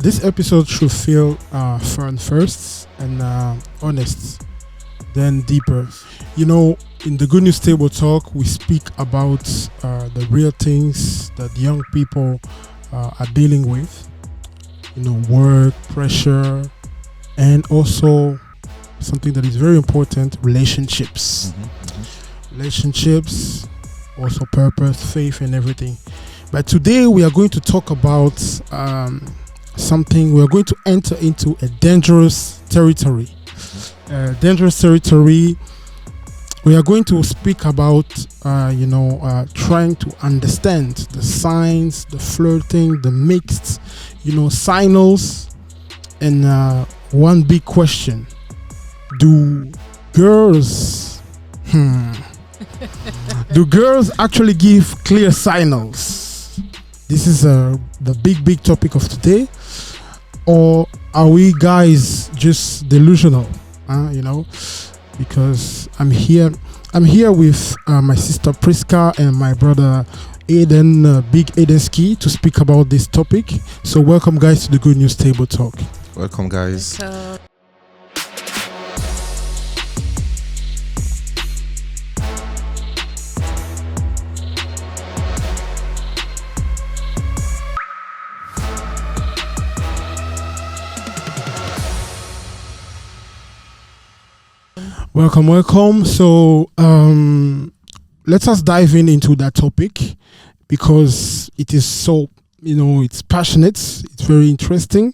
This episode should feel fun first and honest, then deeper. You know, in the Good News Table Talk, we speak about the real things that young people are dealing with. You know, work, pressure, and also something that is very important, relationships. Relationships, also purpose, faith, and everything. But today we are going to talk about something. We are going to enter into a dangerous territory. We are going to speak about, trying to understand the signs, the flirting, the mixed, signals, and one big question: do girls actually give clear signals? This is the big topic of today. Or are we guys just delusional? Because I'm here with my sister Prisca and my brother Eden, Big Edenski, to speak about this topic. So welcome, guys, to the Good News Table Talk. Welcome, guys. Welcome. So let us dive into that topic because it is so, it's passionate. It's very interesting.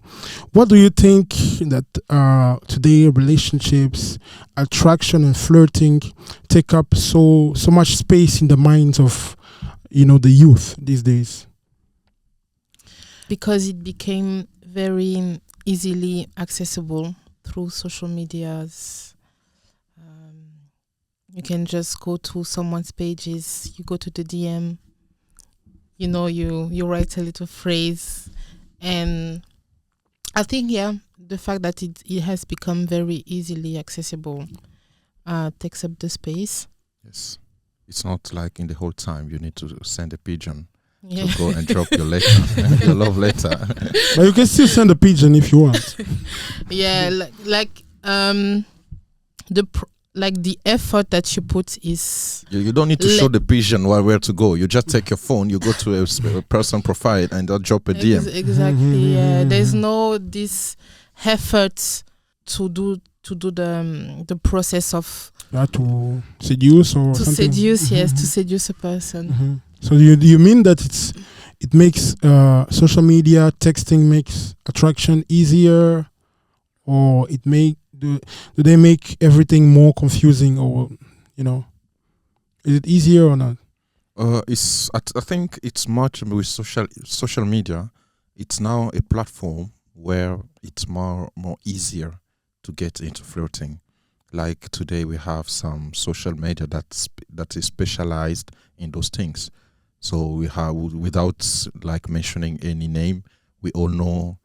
What do you think that today relationships, attraction, and flirting take up so much space in the minds of, the youth these days? Because it became very easily accessible through social medias. You can just go to someone's pages, you go to the DM, you write a little phrase. And I think, the fact that it has become very easily accessible takes up the space. Yes. It's not like in the whole time you need to send a pigeon to go and drop your letter, your love letter. But you can still send a pigeon if you want. The effort that you put is... You don't need to show the pigeon where to go. You just take your phone, you go to a person profile and they'll drop a DM. Exactly, There's no this effort to do the process of... to seduce or to something? To seduce a person. So you mean that it makes social media, texting makes attraction easier, or do they make everything more confusing, or is it easier or not? I think it's much with social media. It's now a platform where it's more easier to get into flirting. Like today we have some social media that is specialized in those things. So we have, without like mentioning any name, we all know,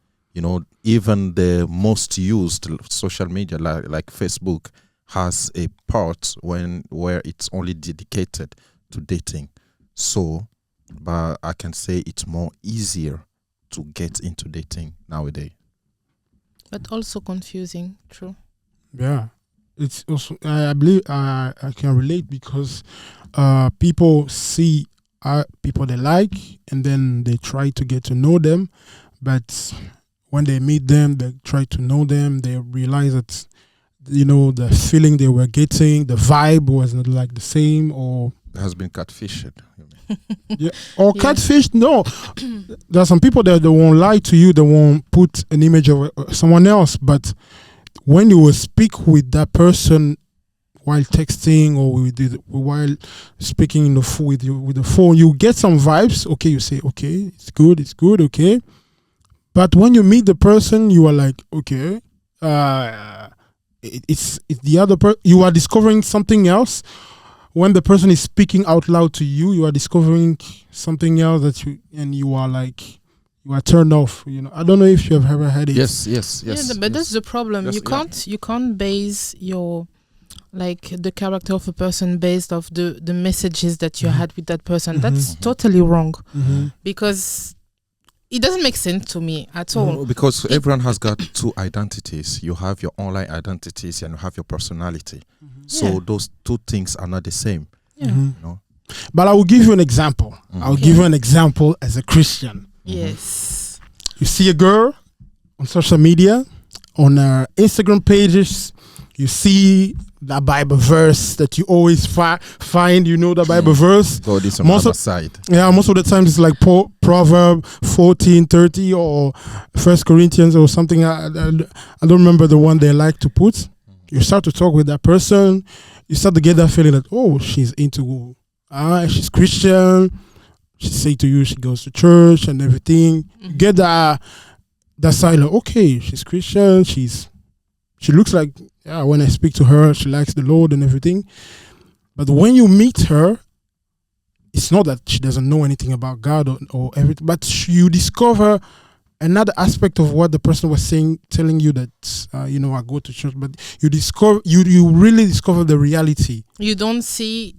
even the most used social media like Facebook has a part where it's only dedicated to dating. So, but I can say it's more easier to get into dating nowadays. But also confusing, true. Yeah. It's also, I believe I can relate because people see people they like, and then they try to get to know them, but when they meet them, they try to know them, they realize that the feeling they were getting, the vibe was not like the same, or has been catfished. Catfish. No, there are some people that they won't lie to you, they won't put an image of someone else, but when you will speak with that person while texting or while speaking with the phone, you get some vibes. Okay, you say, okay, it's good, okay. But when you meet the person, you are like, okay, it's the other person. You are discovering something else. When the person is speaking out loud to you, you are discovering something else you are like, you are turned off. I don't know if you have ever had it. Yes. But that's the problem. You can't base your the character of a person based off the messages that you had with that person. That's totally wrong, because it doesn't make sense to me at all. No, because everyone has got two identities. You have your online identities and you have your personality. So Yeah. those two things are not the same. Yeah. You know? But I will give you an example. I'll give you an example as a Christian. Yes. You see a girl on social media, on her Instagram pages, you see that Bible verse that you always find, you know, the Bible verse. God is on Most the of- other side. Yeah, most of the times it's like Proverb 14:30 or First Corinthians or something. I don't remember the one they like to put. You start to talk with that person, you start to get that feeling that, oh, she's into, she's Christian. She say to you she goes to church and everything. You get that side like, okay, she's Christian. She looks like, yeah, when I speak to her, she likes the Lord and everything. But when you meet her, it's not that she doesn't know anything about God or everything, but you discover another aspect of what the person was saying, telling you that, I go to church, but you really discover the reality. You don't see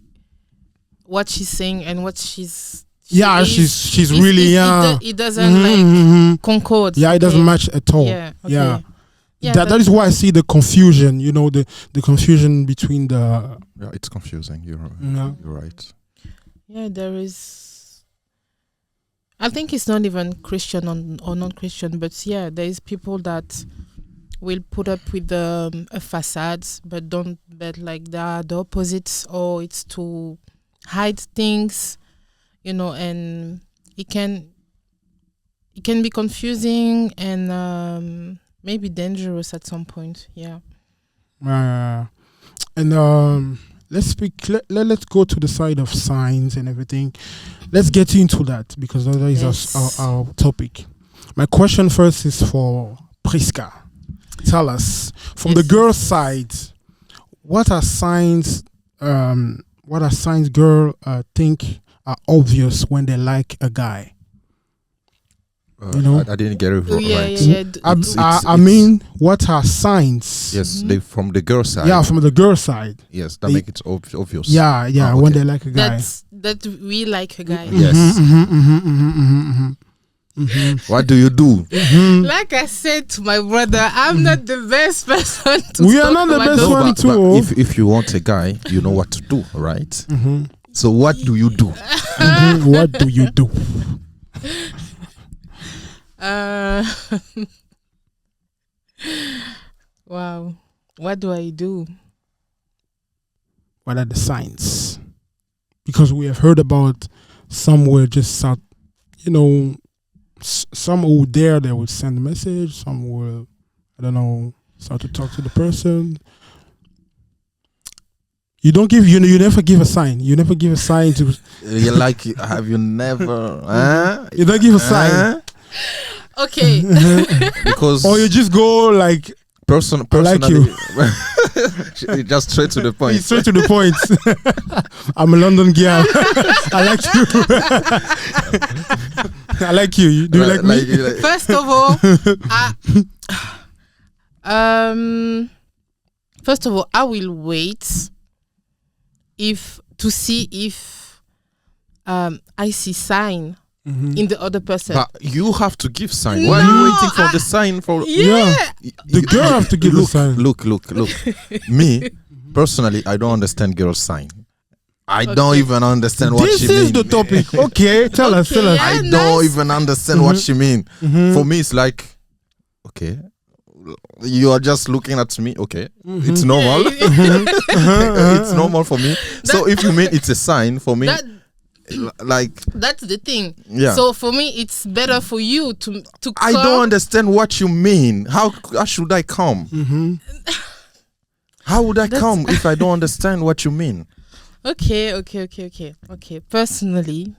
what she's saying and what she's really, it doesn't concord. Yeah, it doesn't match at all. Yeah, okay. Yeah. Yeah, that is why I see the confusion, the confusion between the... Yeah, it's confusing. You're right. Yeah, there is... I think it's not even Christian or non-Christian, but yeah, there is people that will put up with a facade, but like the opposites, or it's to hide things, and it can be confusing and maybe dangerous at some point. Yeah. And let's let's go to the side of signs and everything. Let's get into that because that is our topic. My question first is for Prisca. Tell us, from the girl side, what are signs girl think are obvious when they like a guy? I didn't get it right. I mean, what are signs? Yes, they from the girl side. Yeah, from the girl side. Yes, that make it obvious. Yeah, okay. When they like a guy. That we like a guy. Yes. What do you do? Like I said to my brother, I'm not the best person to We are not the best one too. But if you want a guy, you know what to do, right? So what do you do? What do you do? Wow. What do I do? What are the signs? Because we have heard about some will just start, some who dare they would send a message, some will, start to talk to the person. You never give a sign. You never give a sign to. You're like, have you never? You don't give a sign. Okay. Because or you just go like personally, like you. Just straight to the point. Straight to the point. I'm a London girl. I like you. I like you. Do you like me? First of all, I will wait to see if I see sign in the other person. But you have to give sign. Why are you waiting for the sign for? Yeah. The girl have to give the sign. Look. Me, personally, I don't understand girl sign. I don't even understand what she means. This is the topic. Okay, tell us. I don't even understand what she means. For me, it's like, okay, you are just looking at me. Okay, it's normal. It's normal for me. So if you mean it's a sign for me, like that's the thing. Yeah. So for me, it's better for you to. I don't understand what you mean. How should I come? How would I come if I don't understand what you mean? Okay. Personally,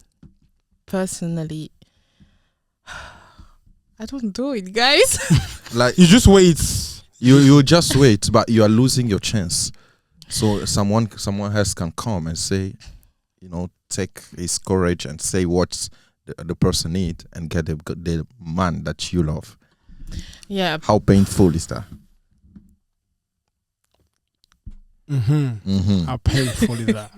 I don't do it, guys. Like you just wait. You just wait, but you are losing your chance. So someone else can come and say, take his courage and say what the person need and get the man that you love. Yeah. How painful is that? How painful is that?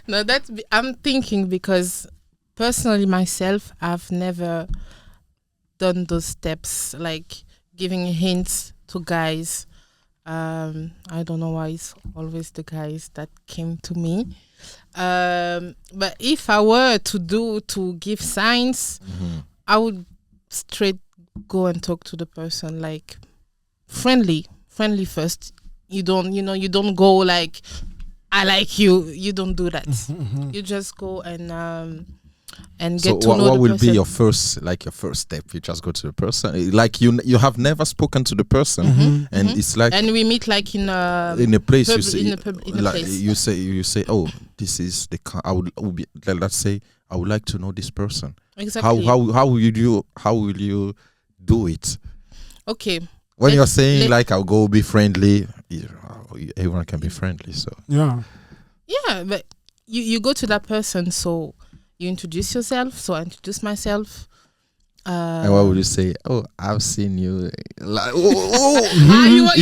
No, I'm thinking because personally myself, I've never done those steps, like giving hints to guys. I don't know why it's always the guys that came to me. But if I were to give signs, I would straight go and talk to the person, like friendly first. You don't go like, I like you. You don't do that. You just go and get to know the person. What will be your first step? You just go to the person, like you have never spoken to the person, and it's like, and we meet like in a place. pub, You say, in a place. you say, oh, this is the I would be, let's say, I would like to know this person. Exactly. How will you do it? Okay. When you're saying like, I'll go be friendly, everyone can be friendly. So Yeah, but you go to that person, so you introduce yourself. So I introduce myself. and what would you say? Oh, I've seen you. Like, the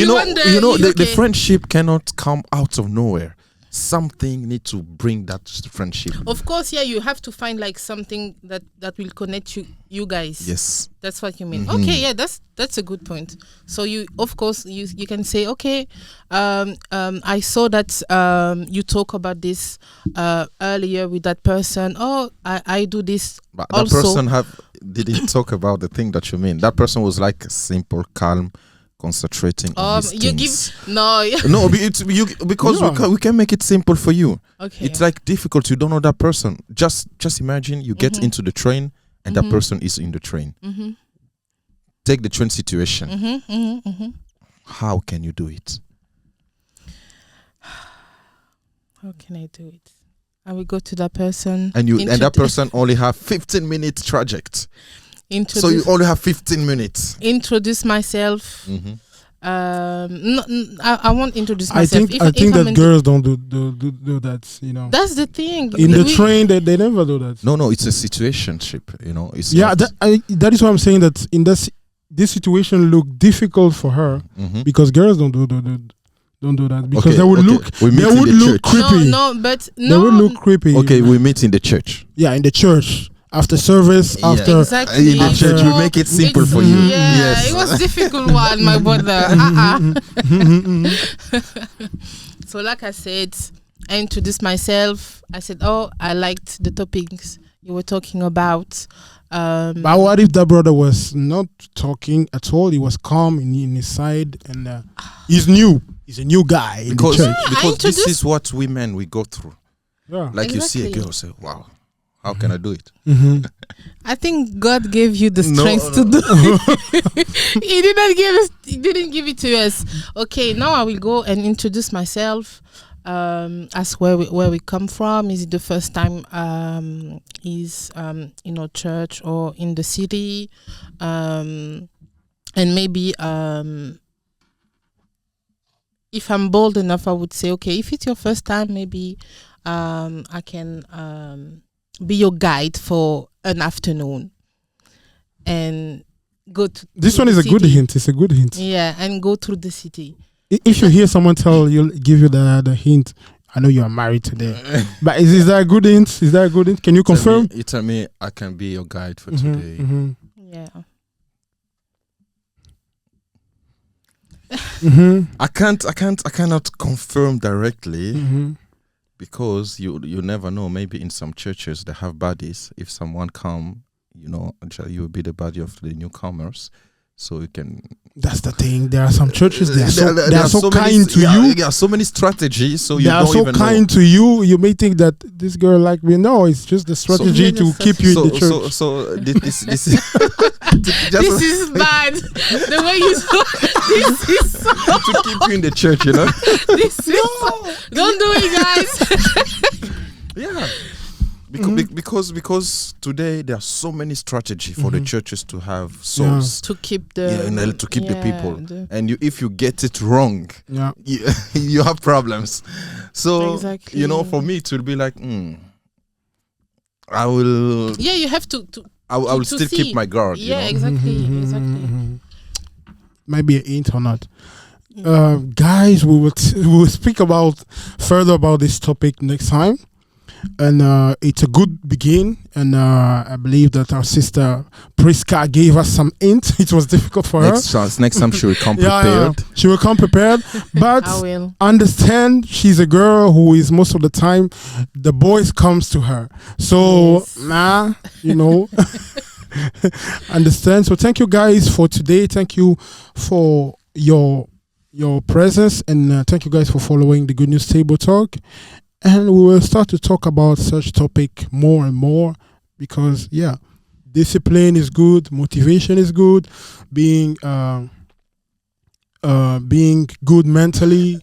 friendship cannot come out of nowhere. Something need to bring that friendship. Of course, yeah, you have to find like something that will connect you guys. Yes, that's what you mean. Okay, yeah, that's a good point. So you, of course, you can say, okay, I saw that you talk about this earlier with that person. Oh, I do this. But also. That person didn't talk about the thing that you mean. That person was like simple, calm, concentrating on his things. Because we can make it simple for you. Okay, it's like difficult. You don't know that person. Just imagine you get into the train and that person is in the train. Take the train situation. How can you do it? How can I do it? I will go to that person, and that person only have 15-minute traject. So you only have 15 minutes. Introduce myself. I won't introduce myself. I think that girls don't do that. You know. That's the thing. In the train, they never do that. No, it's a situationship. You know. It's that is why I'm saying that in this situation look difficult for her because girls don't do that because they would look creepy. They would look creepy. Okay, we meet in the church. Yeah, in the church. After service, exactly. In the church, we make it simple for you. Yeah, yes. It was difficult one, my brother. So, like I said, I introduced myself. I said, "Oh, I liked the topics you were talking about." But what if that brother was not talking at all? He was calm in his side, and he's new. He's a new guy in the church. Because this is what we go through. Yeah. Like you see a girl say, "Wow. How can I do it?" I think God gave you the strength to do it. He didn't give it to us. Okay, now I will go and introduce myself. Ask where we come from. Is it the first time he's in our church or in the city? And maybe if I'm bold enough, I would say, okay, if it's your first time, maybe I can be your guide for an afternoon and go to this one is a good hint. It's a good hint. Yeah, and go through the city. If you hear someone give you the hint, I know you are married today. But is that a good hint? Is that a good hint? Can you confirm? You tell me I can be your guide for today. Yeah. I cannot confirm directly. Because you never know. Maybe in some churches they have buddies. If someone come, you will be the buddy of the newcomers, so you can. That's the thing. There are some churches they are so kind to you. There are so many strategies. So they are so kind to you. You may think that this girl like me. No, it's just the strategy to keep you in the church. So this is this is bad. The way you this is so to keep you in the church. This is don't do it, guys. Yeah. Because today there are so many strategies for the churches to have souls to keep the the people, and if you get it wrong, you have problems. So exactly. For me it will be like I will. Yeah, you have to. I will still keep my guard. Yeah, exactly. Exactly. Might be an hint or not. Guys, we will speak further about this topic next time. and it's a good begin. And I believe that our sister Prisca gave us some hint. It was difficult for her. Next time she will come Yeah, prepared. she will come prepared. But I will. understand she's a girl who is most of the time the boys comes to her. So understand. So thank you guys for today. Thank you for your presence, and thank you guys for following the Good News Table Talk. And we will start to talk about such topic more and more, because discipline is good, motivation is good, being good mentally,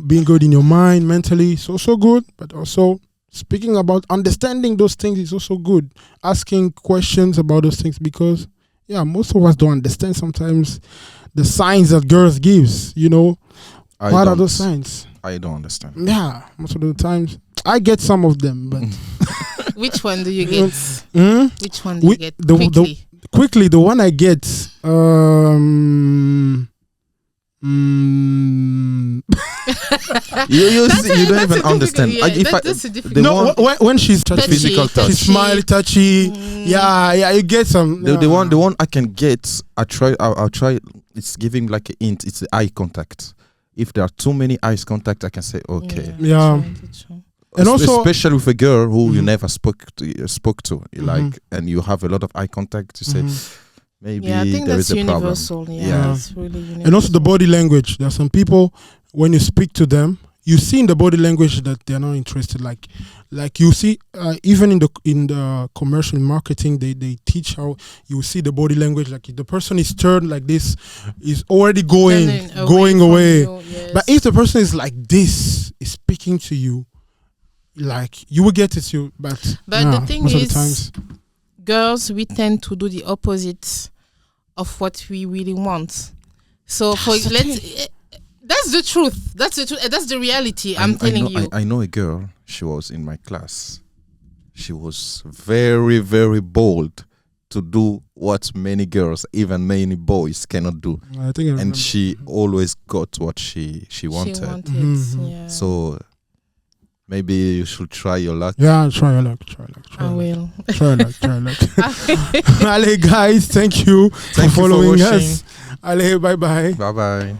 being good in your mind mentally is also good, but also speaking about understanding those things is also good. Asking questions about those things, because most of us don't understand sometimes the signs that girls gives. What are those signs? I don't understand. Yeah, most of the times I get some of them, but Which one do you get? Which one do you get? Quickly, the one I get. You don't even understand. When she's touchy, physical touch, she's smiley, touchy. You get some. The one I can get. I'll try. It's giving like a hint. It's the eye contact. If there are too many eyes contact, I can say okay. Yeah. And also, especially with a girl who you never spoke to, like, and you have a lot of eye contact, you say maybe I think there that's is a universal. problem. It's really universal. And also the body language. There are some people, when you speak to them, you see in the body language that they're not interested. Like you see, even in the commercial marketing, they teach how you see the body language. Like if the person is turned like this, is already going away. Yes. But if the person is like this, is speaking to you, like you will get it. But the thing is, times, girls, we tend to do the opposite of what we really want. So that's the truth. That's the truth. That's the reality. I'm telling you. I know a girl. She was in my class. She was very, very bold to do what many girls, even many boys, cannot do. And she always got what she wanted. So maybe you should try your luck. Yeah, try your luck. I will. Try your luck. Allez, guys, thank you for following us. Allez, bye-bye. Bye-bye.